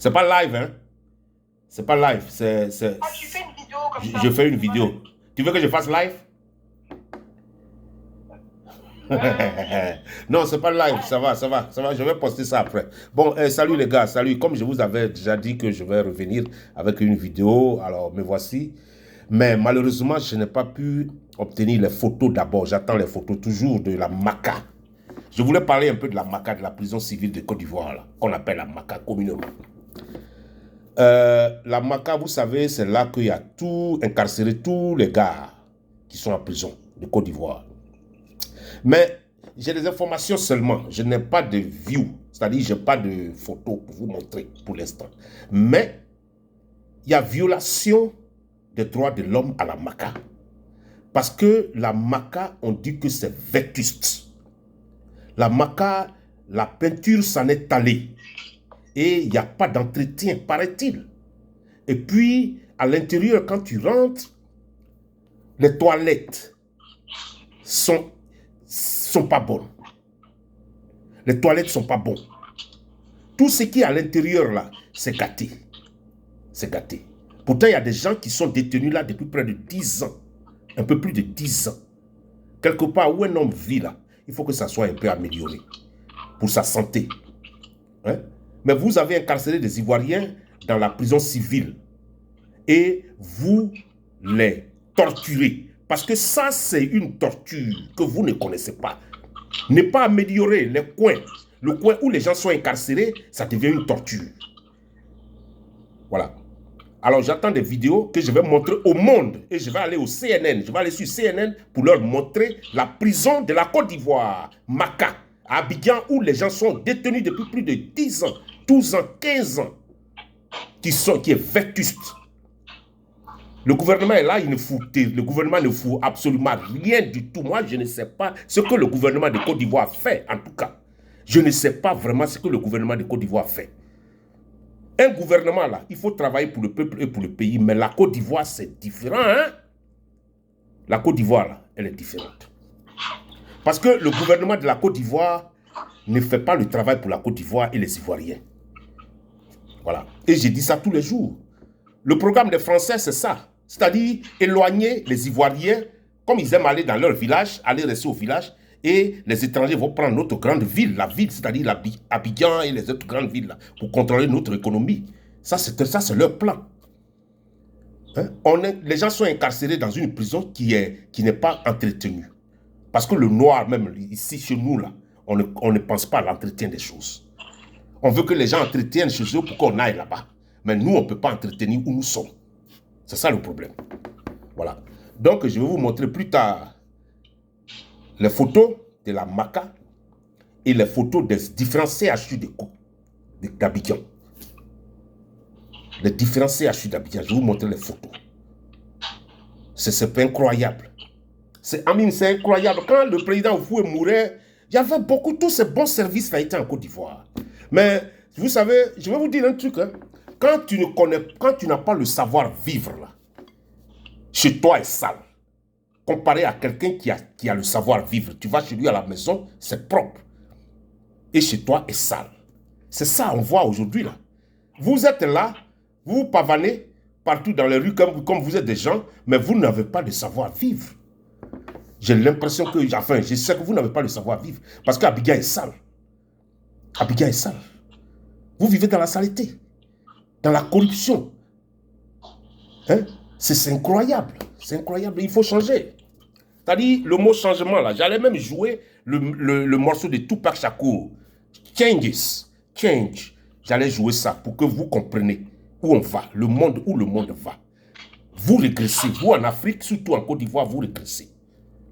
C'est pas live, hein. C'est pas live, c'est... Ah, tu fais une vidéo comme ça. Je fais une vidéo. Tu veux que je fasse live? Non, c'est pas live, ça va, je vais poster ça après. Bon, salut les gars, salut. Comme je vous avais déjà dit que je vais revenir avec une vidéo, alors me voici. Mais malheureusement, je n'ai pas pu obtenir les photos d'abord. J'attends les photos toujours de la MACA. Je voulais parler un peu de la MACA, de la prison civile de Côte d'Ivoire, qu'on appelle la MACA communément. La MACA, vous savez, c'est là qu'il y a tout incarcéré, tous les gars qui sont en prison de Côte d'Ivoire. Mais j'ai des informations seulement. Je n'ai pas de view, c'est-à-dire je n'ai pas de photos pour vous montrer pour l'instant. Mais il y a violation des droits de l'homme à la MACA. Parce que la MACA, on dit que c'est vétuste. La MACA, la peinture s'en est allée. Et il n'y a pas d'entretien, paraît-il. Et puis, à l'intérieur, quand tu rentres, les toilettes sont pas bonnes. Les toilettes sont pas bonnes. Tout ce qui est à l'intérieur, là, c'est gâté. C'est gâté. Pourtant, il y a des gens qui sont détenus là depuis près de 10 ans. Un peu plus de 10 ans. Quelque part où un homme vit là, il faut que ça soit un peu amélioré pour sa santé. Hein? Mais vous avez incarcéré des Ivoiriens dans la prison civile et vous les torturez. Parce que ça, c'est une torture que vous ne connaissez pas. Ne pas améliorer les coins. Le coin où les gens sont incarcérés, ça devient une torture. Voilà. Alors, j'attends des vidéos que je vais montrer au monde. Et je vais aller au CNN. Je vais aller sur CNN pour leur montrer la prison de la Côte d'Ivoire, MACA, à Abidjan, où les gens sont détenus depuis plus de 10 ans, 12 ans, 15 ans, qui est vétuste. Le gouvernement est là, le gouvernement ne fout absolument rien du tout. Moi, je ne sais pas ce que le gouvernement de Côte d'Ivoire fait, en tout cas. Je ne sais pas vraiment ce que le gouvernement de Côte d'Ivoire fait. Un gouvernement, là, il faut travailler pour le peuple et pour le pays, mais la Côte d'Ivoire, c'est différent, hein? La Côte d'Ivoire, là, elle est différente. Parce que le gouvernement de la Côte d'Ivoire ne fait pas le travail pour la Côte d'Ivoire et les Ivoiriens. Voilà. Et j'ai dit ça tous les jours. Le programme des Français, c'est ça. C'est-à-dire éloigner les Ivoiriens, comme ils aiment aller dans leur village, aller rester au village, et les étrangers vont prendre notre grande ville, la ville, c'est-à-dire Abidjan et les autres grandes villes, là, pour contrôler notre économie. Ça, c'est leur plan. Hein? Les gens sont incarcérés dans une prison qui n'est pas entretenue. Parce que le noir, même ici, chez nous, là, on ne pense pas à l'entretien des choses. On veut que les gens entretiennent chez eux pour qu'on aille là-bas. Mais nous, on ne peut pas entretenir où nous sommes. C'est ça le problème. Voilà. Donc, je vais vous montrer plus tard les photos de la MACA et les photos des différents CHU d'Abidjan. Les différents CHU d'Abidjan. Je vais vous montrer les photos. C'est incroyable. C'est incroyable. Quand le président Oufoué mourait, il y avait beaucoup, tous ces bons services qui étaient en Côte d'Ivoire. Mais, vous savez, je vais vous dire un truc, hein. Quand tu n'as pas le savoir-vivre, là, chez toi est sale. Comparé à quelqu'un qui a le savoir-vivre, tu vas chez lui à la maison, c'est propre. Et chez toi est sale. C'est ça on voit aujourd'hui, là. Vous êtes là, vous pavanez partout dans les rues comme vous êtes des gens, mais vous n'avez pas de savoir-vivre. J'ai l'impression que, enfin, je sais que vous n'avez pas de savoir-vivre. Parce qu'Abidjan est sale. Abidjan est sale. Vous vivez dans la saleté. Dans la corruption. Hein? C'est incroyable. C'est incroyable. Il faut changer. C'est-à-dire, le mot changement, là, j'allais même jouer le morceau de Tupac Shakur. Change. J'allais jouer ça pour que vous compreniez où on va, le monde, où le monde va. Vous régressez. Vous, en Afrique, surtout en Côte d'Ivoire, vous régressez.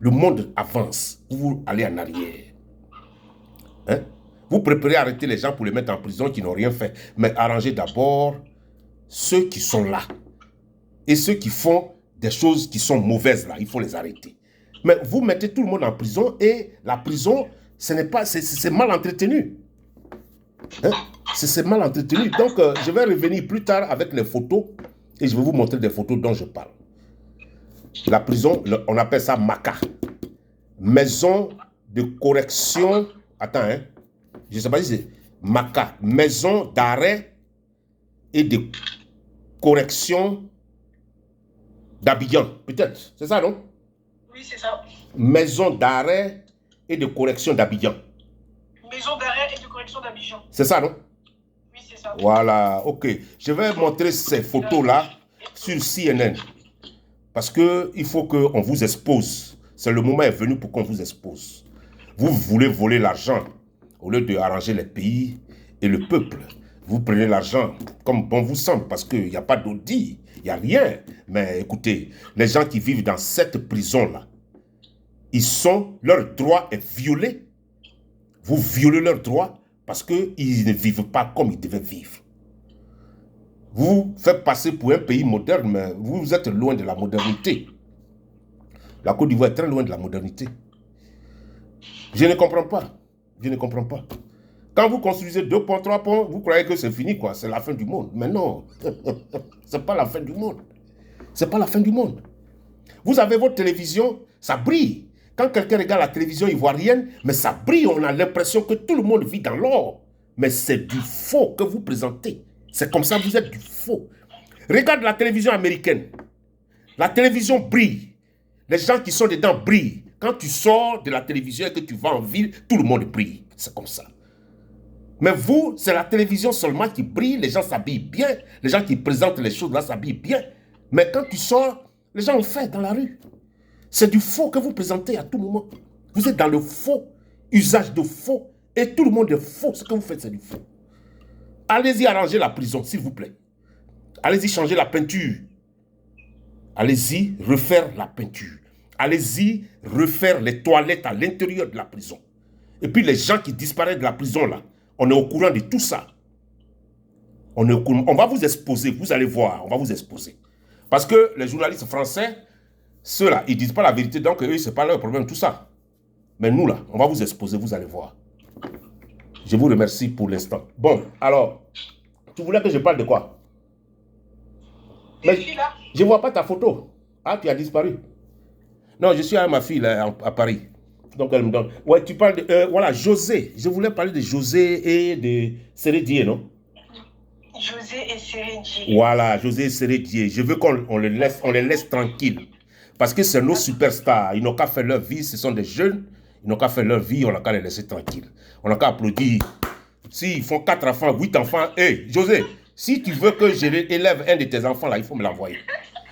Le monde avance. Vous allez en arrière. Hein? Vous préparez à arrêter les gens pour les mettre en prison qui n'ont rien fait. Mais arrangez d'abord ceux qui sont là. Et ceux qui font des choses qui sont mauvaises là, il faut les arrêter. Mais vous mettez tout le monde en prison et la prison, c'est mal entretenu. Hein? C'est mal entretenu. Donc, je vais revenir plus tard avec les photos et je vais vous montrer des photos dont je parle. La prison, on appelle ça MACA. Maison de correction. Attends, hein. Je ne sais pas si c'est MACA. Maison d'arrêt et de correction d'Abidjan. Peut-être, c'est ça, non? Oui, c'est ça. Maison d'arrêt et de correction d'Abidjan. Maison d'arrêt et de correction d'Abidjan. C'est ça, non? Oui, c'est ça. Voilà, ok. Je vais montrer ces photos-là sur CNN. Parce qu'il faut qu'on vous expose. C'est le moment est venu pour qu'on vous expose. Vous voulez voler l'argent au lieu d'arranger les pays et le peuple. Vous prenez l'argent comme bon vous semble parce qu'il n'y a pas d'audit, il n'y a rien. Mais écoutez, les gens qui vivent dans cette prison-là, leur droit est violé. Vous violez leurs droits parce qu'ils ne vivent pas comme ils devaient vivre. Vous faites passer pour un pays moderne, mais vous êtes loin de la modernité. La Côte d'Ivoire est très loin de la modernité. Je ne comprends pas. Je ne comprends pas. Quand vous construisez 2 ponts, 3 ponts, vous croyez que c'est fini, quoi. C'est la fin du monde. Mais non. C'est pas la fin du monde. C'est pas la fin du monde. Vous avez votre télévision, ça brille. Quand quelqu'un regarde la télévision ivoirienne, mais ça brille, on a l'impression que tout le monde vit dans l'or. Mais c'est du faux que vous présentez. C'est comme ça, vous êtes du faux. Regarde la télévision américaine. La télévision brille. Les gens qui sont dedans brillent. Quand tu sors de la télévision et que tu vas en ville, tout le monde brille. C'est comme ça. Mais vous, c'est la télévision seulement qui brille. Les gens s'habillent bien. Les gens qui présentent les choses là s'habillent bien. Mais quand tu sors, les gens ont fait dans la rue. C'est du faux que vous présentez à tout moment. Vous êtes dans le faux, usage de faux. Et tout le monde est faux. Ce que vous faites, c'est du faux. Allez-y arranger la prison, s'il vous plaît. Allez-y changer la peinture. Allez-y refaire la peinture. Allez-y refaire les toilettes à l'intérieur de la prison. Et puis les gens qui disparaissent de la prison là, on est au courant de tout ça. On va vous exposer, vous allez voir, on va vous exposer. Parce que les journalistes français, ceux-là, ils ne disent pas la vérité, donc eux, ce n'est pas leur problème, tout ça. Mais nous là, on va vous exposer, vous allez voir. Je vous remercie pour l'instant. Bon, alors, tu voulais que je parle de quoi? Mais je ne vois pas ta photo. Ah, tu as disparu. Non, je suis avec ma fille là, à Paris. Donc elle me donne. Ouais, tu parles de. Voilà, José. Je voulais parler de José et de Sérédier, non? José et Sérédier. Voilà, José et Sérédier. Je veux qu'on les laisse tranquilles. Parce que c'est nos superstars. Ils n'ont qu'à faire leur vie. Ce sont des jeunes. Ils n'ont qu'à faire leur vie. On n'a qu'à les laisser tranquilles. On n'a qu'à applaudir. S'ils font 4 enfants, 8 enfants. Hé, José, si tu veux que je élève un de tes enfants là, il faut me l'envoyer.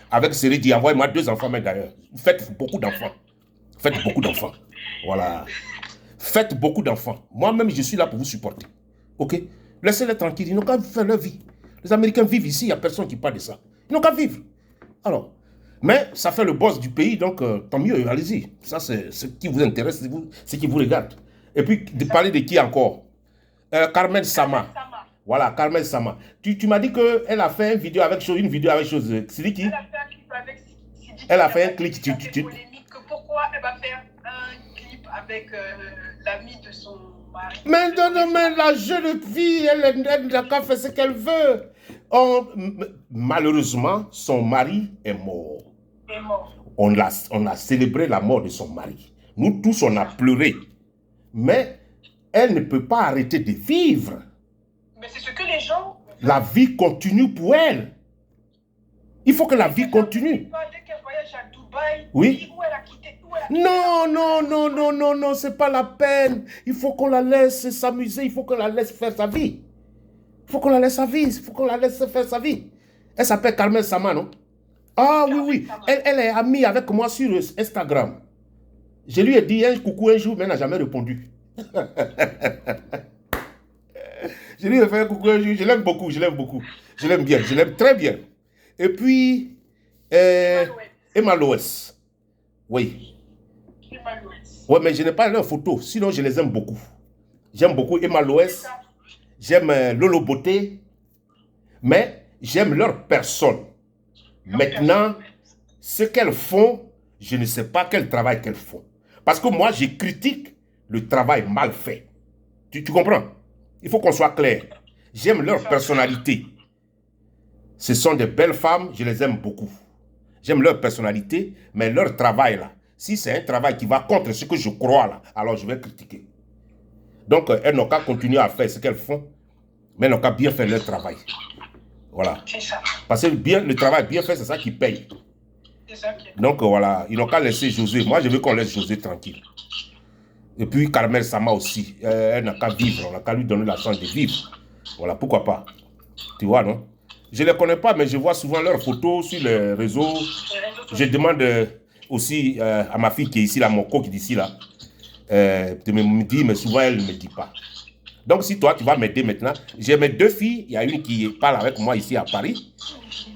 Avec Sérédier, envoyez-moi 2 enfants même d'ailleurs. Faites beaucoup d'enfants. Faites beaucoup d'enfants. Voilà. Faites beaucoup d'enfants. Moi-même, je suis là pour vous supporter. Ok? Laissez-les tranquilles. Ils n'ont qu'à faire leur vie. Les Américains vivent ici. Il n'y a personne qui parle de ça. Ils n'ont qu'à vivre. Alors, mais ça fait le boss du pays. Donc, tant mieux. Allez-y. Ça, c'est ce qui vous intéresse. C'est ce qui vous regarde. Et puis, de parler de qui encore? Carmen Sama. Voilà, Carmen Sama. Tu m'as dit qu'elle a fait une vidéo avec chose. C'est qui? Elle a fait un clip avec Sidiki. Elle a fait un clip. Pourquoi elle va faire un clip avec l'ami de son mari? Mais non, mais la jeune fille, elle n'a qu'à faire ce qu'elle veut. Malheureusement, son mari est mort. On a célébré la mort de son mari. Nous tous, on a pleuré. Mais elle ne peut pas arrêter de vivre. Mais c'est ce que les gens... La vie continue pour elle. Il faut que la vie continue. Dès qu'elle voyage à Dubaï, oui. Où elle a quitté, Non, c'est pas la peine. Il faut qu'on la laisse s'amuser, il faut qu'on la laisse faire sa vie. Il faut qu'on la laisse faire sa vie. Elle s'appelle Carmen Sama, non? Ah oui. Elle est amie avec moi sur Instagram. Je lui ai dit un coucou un jour, mais elle n'a jamais répondu. Je lui ai fait un coucou un jour, je l'aime beaucoup. Je l'aime bien, je l'aime très bien. Et puis, Emma Loès. Oui. Ouais, mais je n'ai pas leurs photos, sinon je les aime beaucoup. J'aime beaucoup Emma Loès, j'aime Lolo Beauté, mais j'aime leur personne. Maintenant, ce qu'elles font, je ne sais pas quel travail qu'elles font. Parce que moi, je critique le travail mal fait. Tu comprends? Il faut qu'on soit clair. J'aime leur personnalité. Ce sont des belles femmes, je les aime beaucoup. J'aime leur personnalité, mais leur travail là, si c'est un travail qui va contre ce que je crois là, alors je vais critiquer. Donc, elles n'ont qu'à continuer à faire ce qu'elles font, mais elles n'ont qu'à bien faire leur travail. Voilà. C'est ça. Parce que le travail bien fait, c'est ça qui paye. C'est ça qui est. Donc voilà, ils n'ont qu'à laisser José. Moi, je veux qu'on laisse José tranquille. Et puis Carmel Sama aussi. Elle n'a qu'à vivre. On n'a qu'à lui donner la chance de vivre. Voilà, pourquoi pas. Tu vois, non? Je ne les connais pas, mais je vois souvent leurs photos sur les réseaux. Je demande aussi à ma fille qui est ici, là, mon co qui est ici, là, de me dire, mais souvent elle ne me dit pas. Donc si toi, tu vas m'aider maintenant, j'ai mes deux filles, il y a une qui parle avec moi ici à Paris,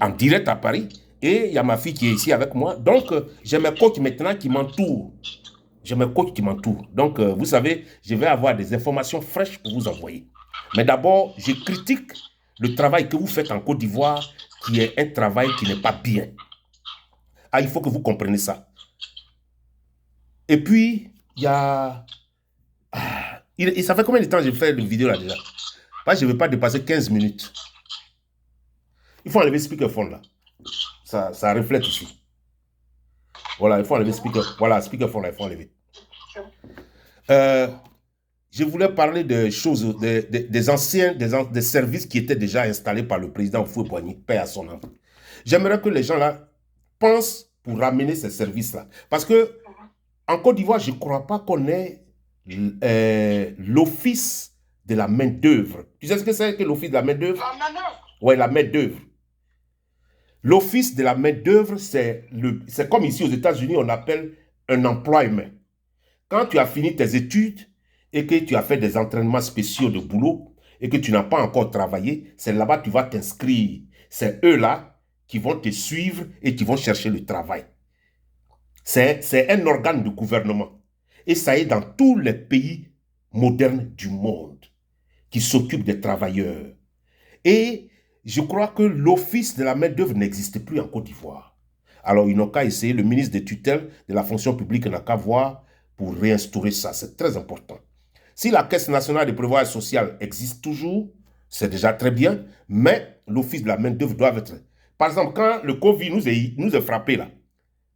en direct à Paris, et il y a ma fille qui est ici avec moi. Donc j'ai mes coachs maintenant qui m'entourent. J'ai mes coachs qui m'entourent. Donc vous savez, je vais avoir des informations fraîches pour vous envoyer. Mais d'abord, je critique le travail que vous faites en Côte d'Ivoire, qui est un travail qui n'est pas bien. Ah, il faut que vous compreniez ça. Et puis, il y a... ça fait combien de temps que j'ai fait une vidéo là déjà? Parce que je ne vais pas dépasser 15 minutes. Il faut enlever speakerphone là. Ça reflète ici. Voilà, il faut enlever speakerphone. Voilà, speakerphone là, il faut enlever. Je voulais parler de choses, des anciens, des services qui étaient déjà installés par le président Houphouët-Boigny, paix à son âme. J'aimerais que les gens là pensent pour ramener ces services-là. Parce que en Côte d'Ivoire, je ne crois pas qu'on ait l'office de la main-d'œuvre. Tu sais ce que c'est que l'office de la main-d'œuvre? La main-d'œuvre. Oui, la main-d'œuvre. L'office de la main-d'œuvre, c'est comme ici aux États-Unis, on appelle un employment. Quand tu as fini tes études et que tu as fait des entraînements spéciaux de boulot et que tu n'as pas encore travaillé, c'est là-bas que tu vas t'inscrire. C'est eux-là qui vont te suivre et qui vont chercher le travail. C'est un organe de gouvernement. Et ça est dans tous les pays modernes du monde qui s'occupent des travailleurs. Et je crois que l'office de la main-d'œuvre n'existe plus en Côte d'Ivoire. Alors, ils n'ont qu'à essayer, le ministre des tutelles de la fonction publique n'a qu'à voir pour réinstaurer ça. C'est très important. Si la Caisse nationale de prévoyance sociale existe toujours, c'est déjà très bien, mais l'office de la main-d'œuvre doit être... Par exemple, quand le Covid nous a frappé là,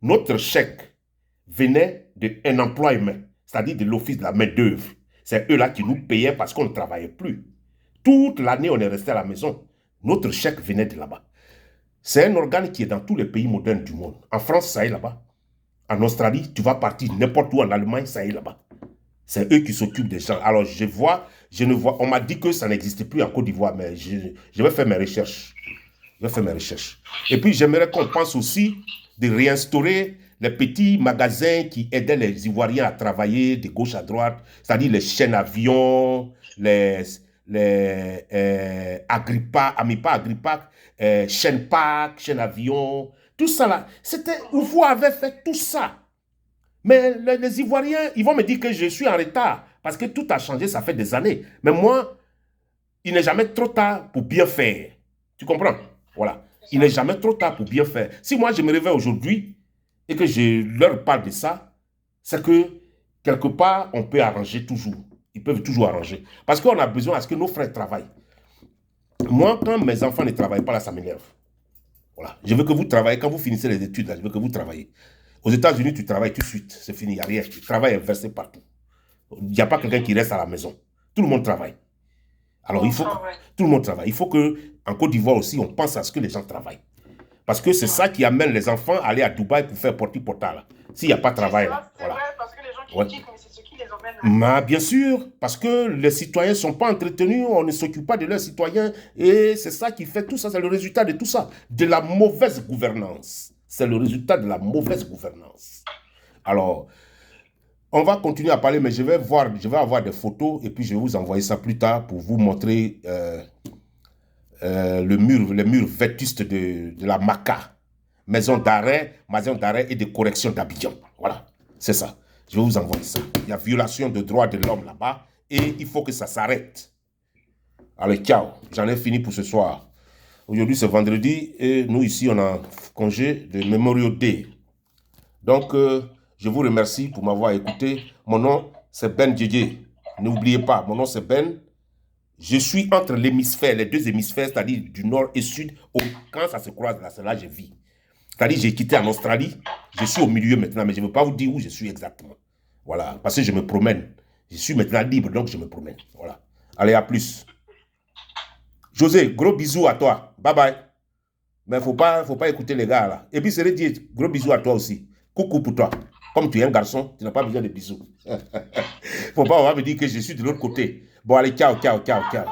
notre chèque venait d'un employement, c'est-à-dire de l'office de la main-d'œuvre. C'est eux là qui nous payaient parce qu'on ne travaillait plus. Toute l'année, on est resté à la maison. Notre chèque venait de là-bas. C'est un organe qui est dans tous les pays modernes du monde. En France, ça est là-bas. En Australie, tu vas partir n'importe où en Allemagne, ça est là-bas. C'est eux qui s'occupent des gens. Alors, on m'a dit que ça n'existe plus en Côte d'Ivoire, mais je vais faire mes recherches. Je vais faire mes recherches. Et puis, j'aimerais qu'on pense aussi de réinstaurer les petits magasins qui aidaient les Ivoiriens à travailler de gauche à droite, c'est-à-dire les chaînes avions, les Agrippa, Amipa Agrippa, chaîne Parc, chaîne avion, tout ça là. C'était, vous avez fait tout ça. Mais les Ivoiriens, ils vont me dire que je suis en retard parce que tout a changé, ça fait des années. Mais moi, il n'est jamais trop tard pour bien faire. Tu comprends? Voilà. Il n'est jamais trop tard pour bien faire. Si moi, je me réveille aujourd'hui et que je leur parle de ça, c'est que quelque part, on peut arranger toujours. Ils peuvent toujours arranger. Parce qu'on a besoin à ce que nos frères travaillent. Moi, quand mes enfants ne travaillent pas, là, ça m'énerve. Voilà. Je veux que vous travaillez. Quand vous finissez les études, là, je veux que vous travaillez. Aux États-Unis, tu travailles tout de suite. C'est fini, il n'y a rien. Le travail est versé partout. Il n'y a pas quelqu'un qui reste à la maison. Tout le monde travaille. Alors, il faut que tout le monde travaille. Il faut qu'en Côte d'Ivoire aussi, on pense à ce que les gens travaillent. Parce que c'est ça qui amène les enfants à aller à Dubaï pour faire porti-porta. S'il n'y a pas de travail. C'est vrai, parce que les gens critiquent, mais c'est ce qui les emmène. Mais bien sûr, parce que les citoyens ne sont pas entretenus, on ne s'occupe pas de leurs citoyens. Et c'est ça qui fait tout ça, c'est le résultat de tout ça. De la mauvaise gouvernance. C'est le résultat de la mauvaise gouvernance. Alors, on va continuer à parler, mais je vais avoir des photos et puis je vais vous envoyer ça plus tard pour vous montrer les murs vétustes de la MACA, maison d'arrêt et de correction d'Abidjan. Voilà, c'est ça. Je vais vous envoyer ça. Il y a violation de droits de l'homme là-bas et il faut que ça s'arrête. Allez, ciao. J'en ai fini pour ce soir. Aujourd'hui, c'est vendredi et nous, ici, on a congé de Memorial Day. Donc, je vous remercie pour m'avoir écouté. Mon nom, c'est Ben Djedje. N'oubliez pas, mon nom, c'est Ben. Je suis entre l'hémisphère, les deux hémisphères, c'est-à-dire du nord et sud. Quand ça se croise là, c'est là que je vis. C'est-à-dire j'ai quitté en Australie. Je suis au milieu maintenant, mais je ne veux pas vous dire où je suis exactement. Voilà, parce que je me promène. Je suis maintenant libre, donc je me promène. Voilà. Allez, à plus. José, gros bisous à toi. Bye bye. Mais faut pas écouter les gars là. Et puis, c'est dit, gros bisous à toi aussi. Coucou pour toi. Comme tu es un garçon, tu n'as pas besoin de bisous. Faut pas me dire que je suis de l'autre côté. Bon, allez, ciao, ciao, ciao, ciao.